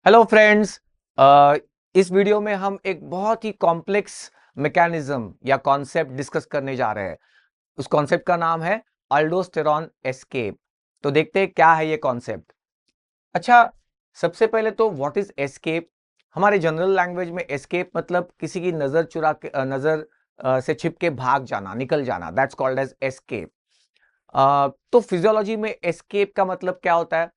Hello friends. इस video में हम एक बहुत ही कॉम्प्लेक्स मैकेनिज्म या कॉन्सेप्ट डिस्कस करने जा रहे हैं। उस कॉन्सेप्ट का नाम है अल्डोस्टेरॉन एस्केप। तो देखते हैं क्या है ये कॉन्सेप्ट। अच्छा, सबसे पहले तो व्हाट इज एस्केप। हमारे जनरल लैंग्वेज में एस्केप मतलब किसी की नजर चुरा के नजर से छिप के भाग जाना, निकल जाना, दैट्स कॉल्ड एज एस्केप। तो फिजियोलॉजी में एस्केप का मतलब क्या होता है?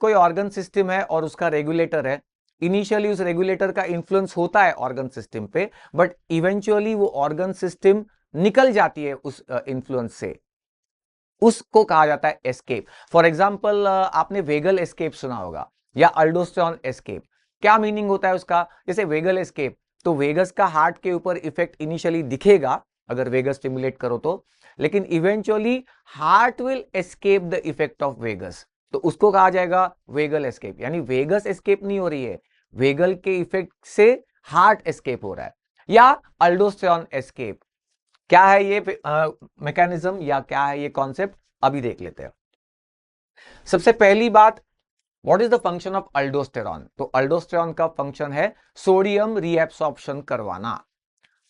कोई ऑर्गन सिस्टम है और उसका रेगुलेटर है। इनिशियली उस रेगुलेटर का इंफ्लुएंस होता है ऑर्गन सिस्टम पे, बट इवेंचुअली वो ऑर्गन सिस्टम निकल जाती है उस इंफ्लुएंस से। उसको कहा जाता है एस्केप। फॉर एग्जाम्पल, आपने वेगल एस्केप सुना होगा या अल्डोस्टेरॉन एस्केप। क्या मीनिंग होता है उसका? जैसे वेगल एस्केप, तो वेगस का हार्ट के ऊपर इफेक्ट इनिशियली दिखेगा अगर वेगस स्टिमुलेट करो तो, लेकिन eventually heart will escape the effect of vagus, तो उसको कहा जाएगा वेगल एस्केप। यानी वेगस एस्केप नहीं हो रही है, वेगल के इफेक्ट से हार्ट एस्केप हो रहा है। या अल्डोस्टेरॉन एस्केप, क्या है ये मैकेनिज्म या क्या है ये कॉन्सेप्ट, अभी देख लेते हैं। सबसे पहली बात, what is the function of aldosterone? तो अल्डोस्टेरॉन का फंक्शन है सोडियम रीएब्सॉर्प्शन करवाना।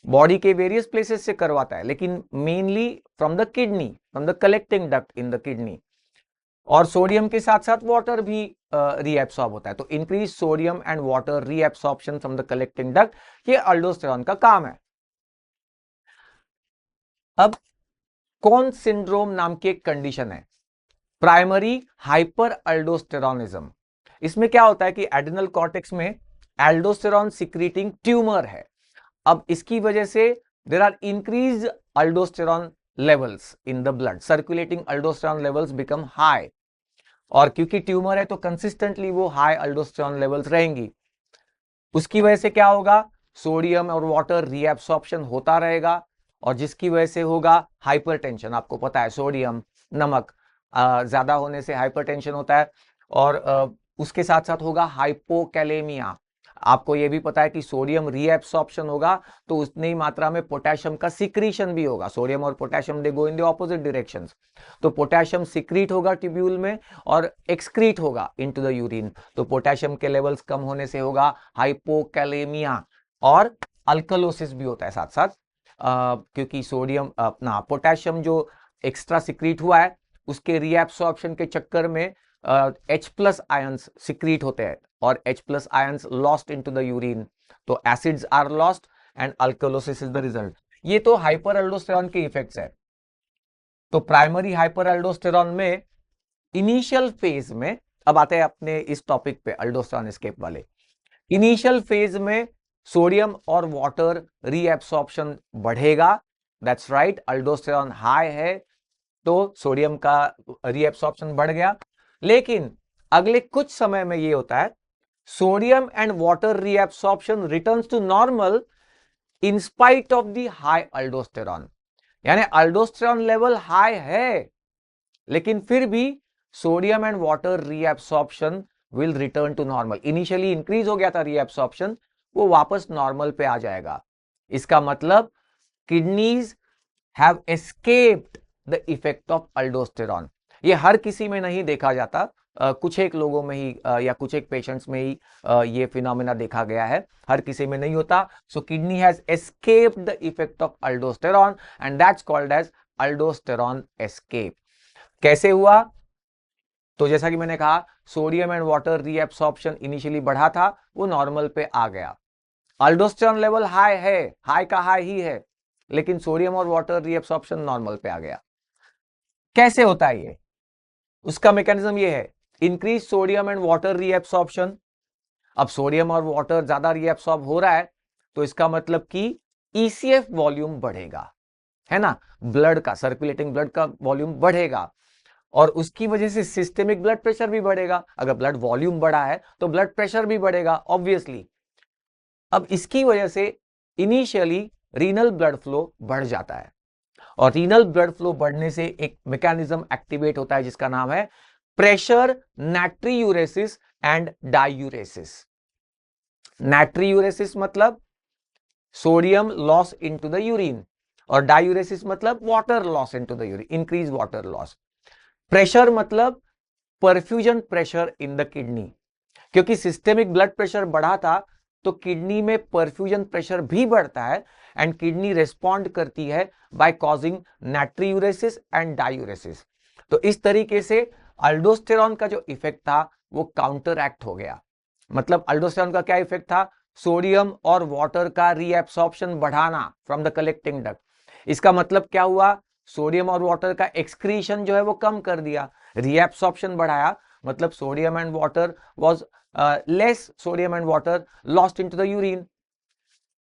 बॉडी के वेरियस प्लेसेस से करवाता है, लेकिन mainly from the kidney, from the collecting duct in the kidney. और सोडियम के साथ साथ वाटर भी रीएब्सॉर्ब होता है। तो increase sodium and water reabsorption from the collecting duct, ये अल्डोस्टेरॉन का काम है। अब कौन सिंड्रोम नाम की एक कंडीशन है, प्राइमरी हाइपर अल्डोस्टेरोनिज्म। इसमें क्या होता है कि एड्रिनल कॉर्टेक्स में एल्डोस्टेरॉन सिक्रीटिंग ट्यूमर है। अब इसकी वजह से there are increase aldosterone levels in the blood, circulating aldosterone levels become high. और क्योंकि ट्यूमर है तो कंसिस्टेंटली वो हाई अल्डोस्टेरॉन लेवल्स रहेंगी। उसकी वजह से क्या होगा? सोडियम और वाटर रीएब्सॉर्प्शन होता रहेगा, और जिसकी वजह से होगा हाइपरटेंशन। आपको पता है सोडियम, नमक ज्यादा होने से हाइपरटेंशन होता है। और उसके साथ साथ होगा हाइपोकैलेमिया। आपको यह भी पता है कि सोडियम रीएब्सॉर्प्शन होगा तो उतनी ही मात्रा में पोटेशियम का सिक्रीशन भी होगा। सोडियम और potassium they go in the opposite directions. तो पोटेशियम सिक्रीट होगा ट्यूब्यूल में और एक्सक्रीट होगा इनटू द यूरिन। तो पोटेशियम के लेवल्स कम होने से होगा हाइपोकैलेमिया। और अल्कलोसिस भी होता है साथ साथ, क्योंकि सोडियम अपना पोटेशियम जो एक्स्ट्रा सिक्रीट हुआ है उसके रीएब्सॉर्प्शन के चक्कर में H प्लस आयंस सिक्रीट होते हैं और H plus ions lost into the urine. तो acids are lost and alkalosis is the result. ये तो हाइपर अल्डोस्टेरॉन के इफेक्ट्स है। तो प्राइमरी हाइपर अल्डोस्टेरॉन में इनिशियल फेज में, अब आते हैं अपने इस टॉपिक पे अल्डोस्टेरॉन एस्केप वाले। इनिशियल फेज में सोडियम और वाटर रीएब्सॉर्प्शन बढ़ेगा, दैट्स राइट, अल्डोस्टेरॉन हाई है तो सोडियम का रीएब्सॉर्प्शन बढ़ गया। लेकिन अगले कुछ समय में ये होता है, sodium and water reabsorption returns to normal in spite of the high aldosterone. यानी अल्डोस्टेरॉन लेवल हाई है, लेकिन फिर भी sodium and water reabsorption will return to normal. Initially increase हो गया था रीएब्सॉर्प्शन, वो वापस नॉर्मल पे आ जाएगा। इसका मतलब kidneys have escaped the effect of aldosterone. ये हर किसी में नहीं देखा जाता, कुछ एक लोगों में ही या कुछ एक पेशेंट्स में ही ये फिनोमेना देखा गया है, हर किसी में नहीं होता। So kidney has escaped the effect of aldosterone and that's called as aldosterone escape. कैसे हुआ? तो जैसा कि मैंने कहा, sodium and water reabsorption initially बढ़ा था, वो नॉर्मल पे आ गया। अल्डोस्टेरॉन लेवल हाई है, हाई का हाई ही है, लेकिन सोडियम और वाटर रीएब्सॉर्प्शन नॉर्मल पे आ गया। कैसे होता है ये? उसका मैकेनिज्म ये है, increase sodium and water reabsorption. अब सोडियम और वाटर ज्यादा रीएब्सॉर्ब हो रहा है तो इसका मतलब कि ईसीएफ वॉल्यूम बढ़ेगा, है ना, ब्लड का, सर्कुलेटिंग ब्लड का वॉल्यूम बढ़ेगा, और उसकी वजह से सिस्टेमिक ब्लड प्रेशर भी बढ़ेगा। अगर ब्लड वॉल्यूम बढ़ा है तो ब्लड प्रेशर भी बढ़ेगा ऑब्वियसली। अब इसकी वजह से इनिशियली रीनल ब्लड फ्लो बढ़ जाता है, और रीनल ब्लड फ्लो बढ़ने से एक मैकेनिज्म एक्टिवेट होता है जिसका नाम है pressure natriuresis and diuresis. Natriuresis मतलब sodium loss into the urine, और डायूरेसिस मतलब water loss into the urine, increase water loss. Pressure मतलब perfusion pressure in the kidney, क्योंकि सिस्टेमिक ब्लड प्रेशर बढ़ा था तो किडनी में परफ्यूजन प्रेशर भी बढ़ता है एंड किडनी रेस्पॉन्ड करती है बाय कॉजिंग नाट्रियूरेसिस एंड डायूरेसिस। तो इस तरीके से अल्डोस्टेरॉन का जो इफेक्ट था वो काउंटर एक्ट हो गया। मतलब अल्डोस्टेरॉन का क्या इफेक्ट था? सोडियम और वाटर का रीएब्सॉर्प्शन बढ़ाना फ्रॉम द कलेक्टिंग डक्ट। इसका मतलब क्या हुआ? सोडियम और वाटर का एक्सक्रीशन जो है वो कम कर दिया, रीएब्सॉर्प्शन बढ़ाया, मतलब sodium and water was less sodium and water lost into the urine.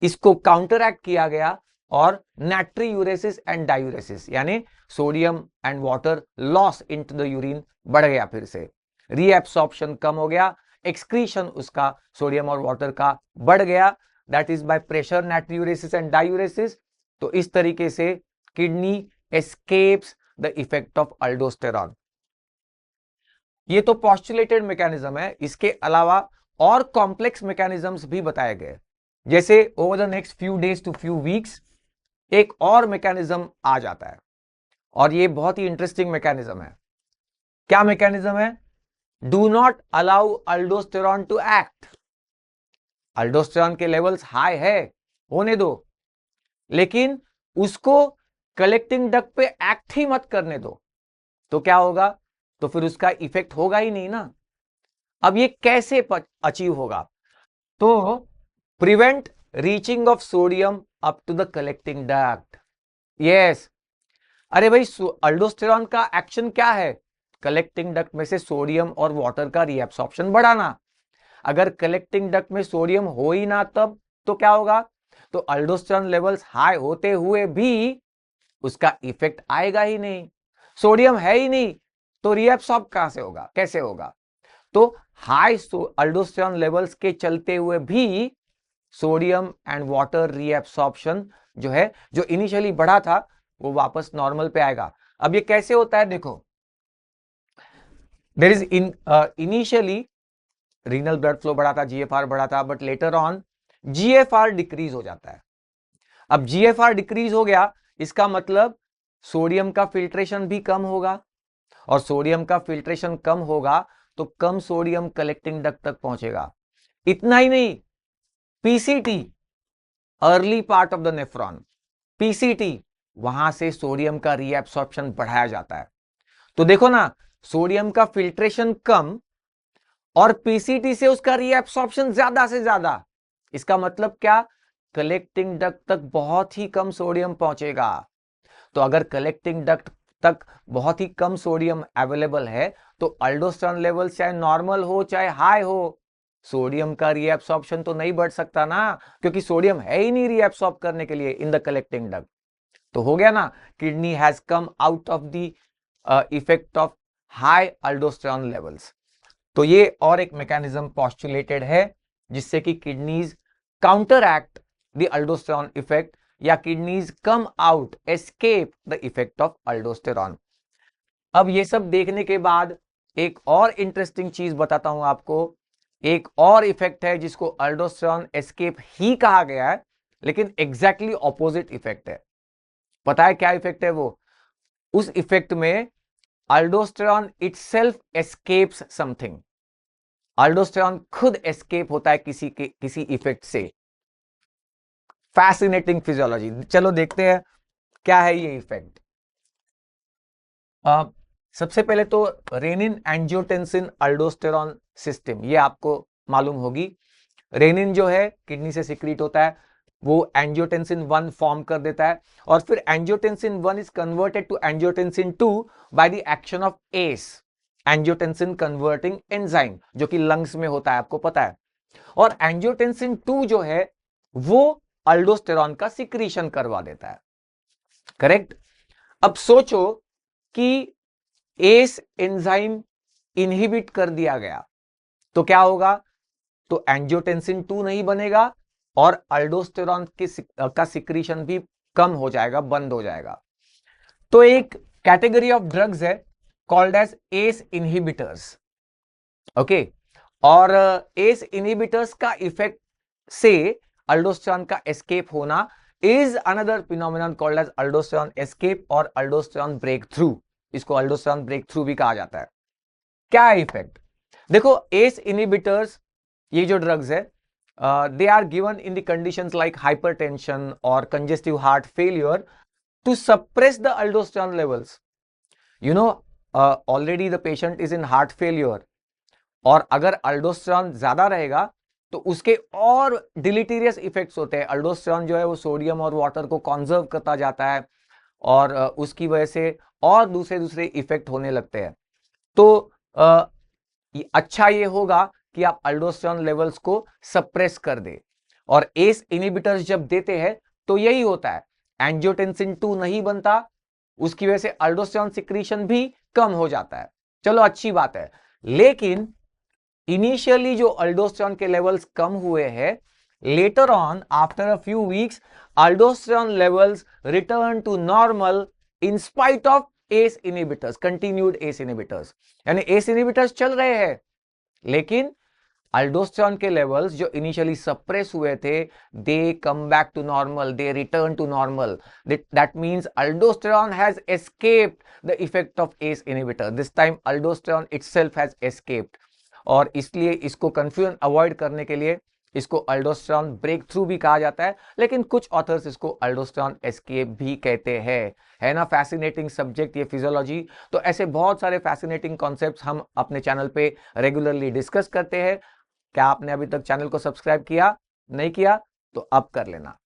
इसको काउंटर एक्ट किया गया और नाट्रियूरेसिस एंड डायूरेसिस यानी sodium and water loss into the urine बढ़ गया, फिर से रीएब्सॉर्प्शन कम हो गया, एक्सक्रीशन उसका सोडियम और वाटर का बढ़ गया, that is by pressure natriuresis and diuresis. तो इस तरीके से kidney escapes the effect of aldosterone. ये तो पॉस्टुलेटेड मैकेनिज्म है, इसके अलावा और कॉम्प्लेक्स मैकेनिज्म्स भी बताए गए। जैसे over the next few days to few weeks एक और मैकेनिज्म आ जाता है और ये बहुत ही इंटरेस्टिंग मैकेनिज्म है। क्या मैकेनिज्म है? Do not allow aldosterone to act. Aldosterone के लेवल्स हाई है, होने दो, लेकिन उसको कलेक्टिंग डक्ट पे एक्ट ही मत करने दो। तो क्या होगा? तो फिर उसका इफेक्ट होगा ही नहीं ना। अब ये कैसे अचीव होगा? तो prevent reaching of sodium up to the collecting duct. Yes, अरे भाई अल्डोस्टेरॉन का एक्शन क्या है? कलेक्टिंग डक्ट में से सोडियम और वाटर का रीएब्सॉर्प्शन बढ़ाना। अगर कलेक्टिंग डक्ट में सोडियम हो ही ना तब तो क्या होगा? तो अल्डोस्टेरॉन लेवल्स हाई होते हुए भी उसका इफेक्ट आएगा ही नहीं। सोडियम है ही नहीं तो रीएब्सॉर्ब कहां से होगा, कैसे होगा? तो हाई अल्डोस्टेरॉन लेवल्स के चलते हुए भी सोडियम एंड वाटर रीएब्सॉर्प्शन जो है, जो इनिशियली बढ़ा था, वो वापस नॉर्मल पे आएगा। अब ये कैसे होता है? देखो, there is initially renal blood flow बढ़ा था, जीएफआर बढ़ा था, but later on GFR decrease हो जाता है। अब जीएफआर डिक्रीज हो गया, इसका मतलब सोडियम का फिल्ट्रेशन भी कम होगा, और सोडियम का फिल्ट्रेशन कम होगा तो कम सोडियम कलेक्टिंग डक्ट तक पहुंचेगा। इतना ही नहीं, PCT, early part of the nephron, PCT, वहां से सोडियम का रीएब्सॉर्प्शन बढ़ाया जाता है। तो देखो ना, सोडियम का फिल्ट्रेशन कम और पीसीटी से उसका रीएब्सॉर्प्शन ज्यादा से ज्यादा। इसका मतलब क्या? कलेक्टिंग डक्ट तक बहुत ही कम सोडियम पहुंचेगा। तो अगर कलेक्टिंग डक्ट तक बहुत ही कम सोडियम अवेलेबल है तो अल्डोस्टेरॉन लेवल चाहे नॉर्मल हो चाहे हाई हो, सोडियम का रीएब्सॉर्प्शन तो नहीं बढ़ सकता ना, क्योंकि सोडियम है ही नहीं रीएब्सॉर्ब करने के लिए इन द कलेक्टिंग डक्ट। तो हो गया ना, kidney has come out of the effect of high aldosterone levels. तो ये और एक मैकेनिज्म पोस्टुलेटेड है जिससे कि kidneys counteract the aldosterone effect, या kidneys come out, escape the effect of aldosterone. अब ये सब देखने के बाद एक और इंटरेस्टिंग चीज बताता हूं आपको। एक और इफेक्ट है जिसको अल्डोस्टेरॉन एस्केप ही कहा गया है, लेकिन एग्जैक्टली ऑपोजिट इफेक्ट है। पता है क्या इफेक्ट है वो? उस इफेक्ट में aldosterone itself escapes something. Aldosterone खुद एस्केप होता है किसी इफेक्ट से। Fascinating physiology. चलो देखते हैं क्या है ये इफेक्ट। सबसे पहले तो रेनिन एंजियोटेंसिन अल्डोस्टेरॉन सिस्टम, ये आपको मालूम होगी। रेनिन जो है किडनी से सिक्रीट होता है, वो एंजियोटेंसिन 1 फॉर्म कर देता है, और फिर angiotensin 1 is converted to angiotensin 2 by the action of ACE, angiotensin converting enzyme, जो कि लंग्स में होता है, आपको पता है। और एंजियोटेंसिन 2 जो है वो अल्डोस्टेरॉन का सिक्रीशन करवा देता है, करेक्ट। अब सोचो कि एस एंजाइम इनहिबिट कर दिया गया तो क्या होगा? तो एंजियोटेंसिन 2 नहीं बनेगा और अल्डोस्टेरॉन का सिक्रीशन भी कम हो जाएगा, बंद हो जाएगा। तो एक कैटेगरी ऑफ ड्रग्स है called as ACE inhibitors, okay. और एस इनहिबिटर्स का इफेक्ट से अल्डोस्टेरॉन का एस्केप होना is another phenomenon called as aldosterone escape और अल्डोस्टेरॉन ब्रेक थ्रू। इसको अल्डोस्टेरॉन ब्रेक थ्रू भी कहा जाता है। क्या है इफेक्ट? देखो एस इनहिबिटर्स ये जो ड्रग्स है they are given in the conditions like hypertension और congestive heart failure to suppress the aldosterone levels. You know already the patient is in heart failure और अगर अल्डोस्टेरोन ज्यादा रहेगा तो उसके और डिलीटीरियस इफेक्ट्स होते हैं. अल्डोस्टेरोन जो है वो सोडियम और वाटर को कॉन्जर्व करता जाता है और उसकी वजह से और दूसरे दूसरे इफेक्ट होने लगते हैं. तो अच्छा ये होगा कि आप अल्डोस्टेरोन लेवल्स को सप्रेस कर दे. और एस इनहिबिटर्स जब देते हैं तो यही होता है, एंजियोटेंसिन 2 नहीं बनता, उसकी वजह से अल्डोस्टेरोन सिक्रीशन भी कम हो जाता है. चलो अच्छी बात है. लेकिन इनिशियली जो अल्डोस्टेरोन के लेवल्स कम हुए हैं, later on after a few weeks aldosterone levels return to normal in spite of ACE inhibitors, continued ACE inhibitors. यानी एस इनहिबिटर्स चल रहे हैं लेकिन अल्डोस्टेरोन के लेवल्स जो इनिशियली सप्रेस हुए थे, they come back to normal, they return to normal. That means aldosterone has escaped the effect of ACE inhibitor. This time aldosterone itself has escaped. और इसलिए इसको कंफ्यूजन अवॉइड करने के लिए इसको अल्डोस्टेरोन ब्रेक थ्रू भी कहा जाता है, लेकिन कुछ ऑथर्स इसको अल्डोस्टेरोन एस्केप भी कहते हैं. है ना फैसिनेटिंग सब्जेक्ट ये फिजियोलॉजी. तो ऐसे बहुत सारे फैसिनेटिंग कॉन्सेप्ट्स हम अपने चैनल पे रेगुलरली डिस्कस करते हैं. क्या आपने अभी तक चैनल को सब्सक्राइब किया? नहीं किया तो अब कर लेना.